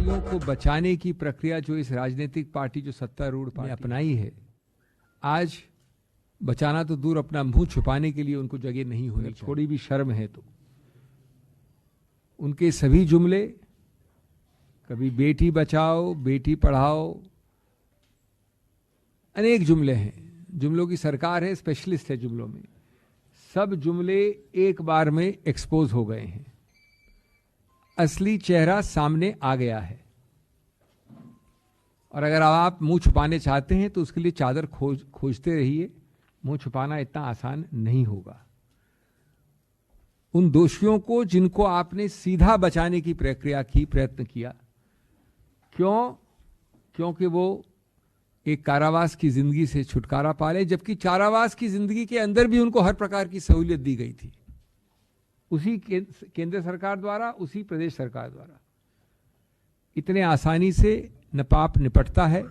भारतीयों को बचाने की प्रक्रिया जो इस राजनीतिक पार्टी जो सत्तारूढ़ पार्टी ने अपनाई है, आज बचाना तो दूर, अपना मुंह छुपाने के लिए उनको जगह नहीं होनी, थोड़ी भी शर्म है तो उनके सभी जुमले, कभी बेटी बचाओ बेटी पढ़ाओ, अनेक जुमले हैं, जुमलों की सरकार है, स्पेशलिस्ट है जुमलों में, सब जुमले एक बार में एक्सपोज हो गए हैं, असली चेहरा सामने आ गया है। और अगर आप मुंह छुपाने चाहते हैं तो उसके लिए चादर खोजते रहिए, मुंह छुपाना इतना आसान नहीं होगा। उन दोषियों को जिनको आपने सीधा बचाने की प्रक्रिया की, प्रयत्न किया, क्योंकि वो एक कारावास की जिंदगी से छुटकारा पाले, जबकि कारावास की जिंदगी के अंदर भी उनको हर प्रकार की सहूलियत दी गई थी, उसी केंद्र सरकार द्वारा, उसी प्रदेश सरकार द्वारा। इतने आसानी से न पाप निपटता है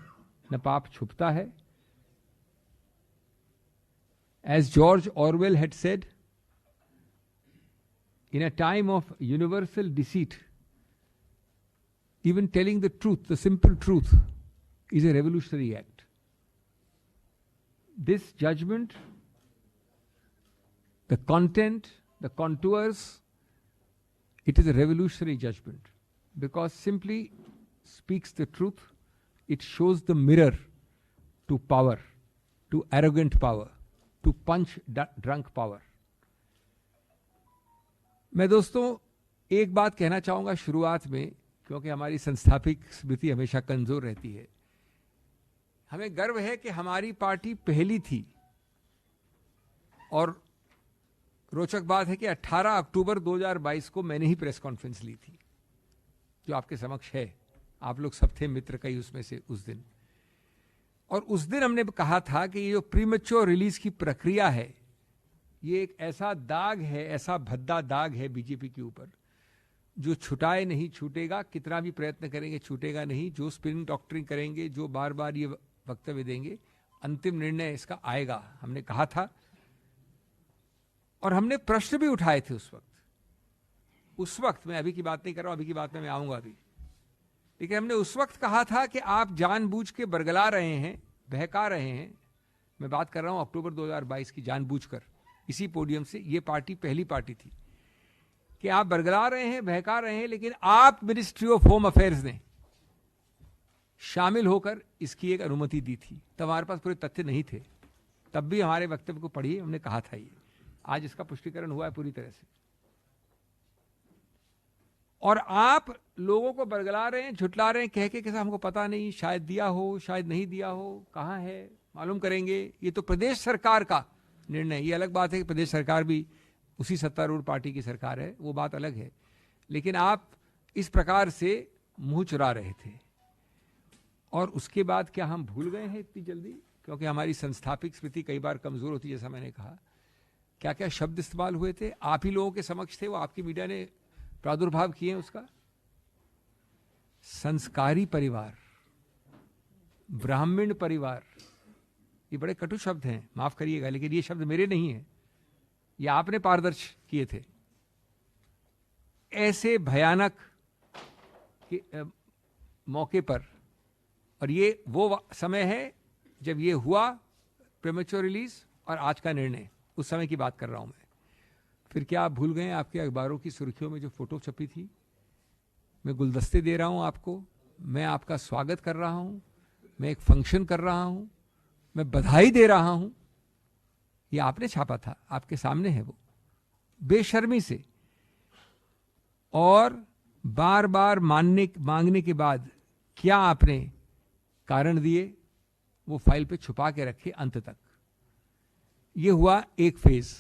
न पाप छुपता है। As George Orwell had said, in a time of universal deceit, even telling the truth, the simple truth, is a revolutionary act. This judgment, the content, the contours, it is a revolutionary judgment because simply speaks the truth. It shows the mirror to power, to arrogant power, to punch drunk power. मैं दोस्तों एक बात कहना चाहूंगा शुरुआत में, क्योंकि हमारी संस्थापिक स्मृति हमेशा कमजोर रहती है। हमें गर्व है कि हमारी पार्टी पहली थी, और रोचक बात है कि 18 अक्टूबर 2022 को मैंने ही प्रेस कॉन्फ्रेंस ली थी, जो आपके समक्ष है। आप लोग सब थे मित्र कई उसमें से उस दिन, और उस दिन हमने कहा था कि ये जो प्रीमेच्योर रिलीज की प्रक्रिया है, ये एक ऐसा दाग है, ऐसा भद्दा दाग है बीजेपी के ऊपर, जो छुटाए नहीं छूटेगा, कितना भी प्रयत्न करेंगे छूटेगा नहीं। जो स्पिन डॉक्टरिंग करेंगे, जो बार बार ये वक्तव्य देंगे, अंतिम निर्णय इसका आएगा, हमने कहा था। और हमने प्रश्न भी उठाए थे उस वक्त मैं अभी की बात नहीं कर रहा हूं, अभी की बात में मैं आऊंगा अभी, लेकिन हमने उस वक्त कहा था कि आप जानबूझ के बरगला रहे हैं, बहका रहे हैं। मैं बात कर रहा हूं अक्टूबर 2022 की, जानबूझकर इसी पोडियम से। ये पार्टी पहली पार्टी थी कि आप बरगला रहे हैं, बहका रहे हैं, लेकिन आप मिनिस्ट्री ऑफ होम अफेयर्स ने शामिल होकर इसकी एक अनुमति दी थी। तब हमारे पास पूरे तथ्य नहीं थे, तब भी हमारे वक्तव्य को पढ़िए, हमने कहा था ये। आज इसका पुष्टिकरण हुआ है पूरी तरह से। और आप लोगों को बरगला रहे हैं, झुटला रहे हैं, कह के कैसा हमको पता नहीं, शायद दिया हो, शायद नहीं दिया हो, कहां है मालूम करेंगे। ये तो प्रदेश सरकार का निर्णय। ये अलग बात है कि प्रदेश सरकार भी उसी सत्तारूढ़ पार्टी की सरकार है, वो बात अलग है, लेकिन आप इस प्रकार से मुंह चुरा रहे थे। और उसके बाद क्या हम भूल गए हैं इतनी जल्दी? क्योंकि हमारी संस्थापिक स्मृति कई बार कमजोर होती है, जैसा मैंने कहा। क्या क्या शब्द इस्तेमाल हुए थे, आप ही लोगों के समक्ष थे, वो आपकी मीडिया ने प्रादुर्भाव किए उसका। संस्कारी परिवार, ब्राह्मण परिवार, ये बड़े कटु शब्द हैं, माफ करिएगा, लेकिन ये शब्द मेरे नहीं है, ये आपने पारदर्श किए थे। ऐसे भयानक मौके पर, और ये वो समय है जब ये हुआ प्रीमेच्योर रिलीज, और आज का निर्णय, उस समय की बात कर रहा हूं मैं। फिर क्या आप भूल गए आपके अखबारों की सुर्खियों में जो फोटो छपी थी? मैं गुलदस्ते दे रहा हूं आपको, मैं आपका स्वागत कर रहा हूं, मैं एक फंक्शन कर रहा हूं, मैं बधाई दे रहा हूं। ये आपने छापा था, आपके सामने है वो, बेशर्मी से। और बार बार मांगने के बाद क्या आपने कारण दिए, वो फाइल पे छुपा के रखे अंत तक। ये हुआ एक फेज।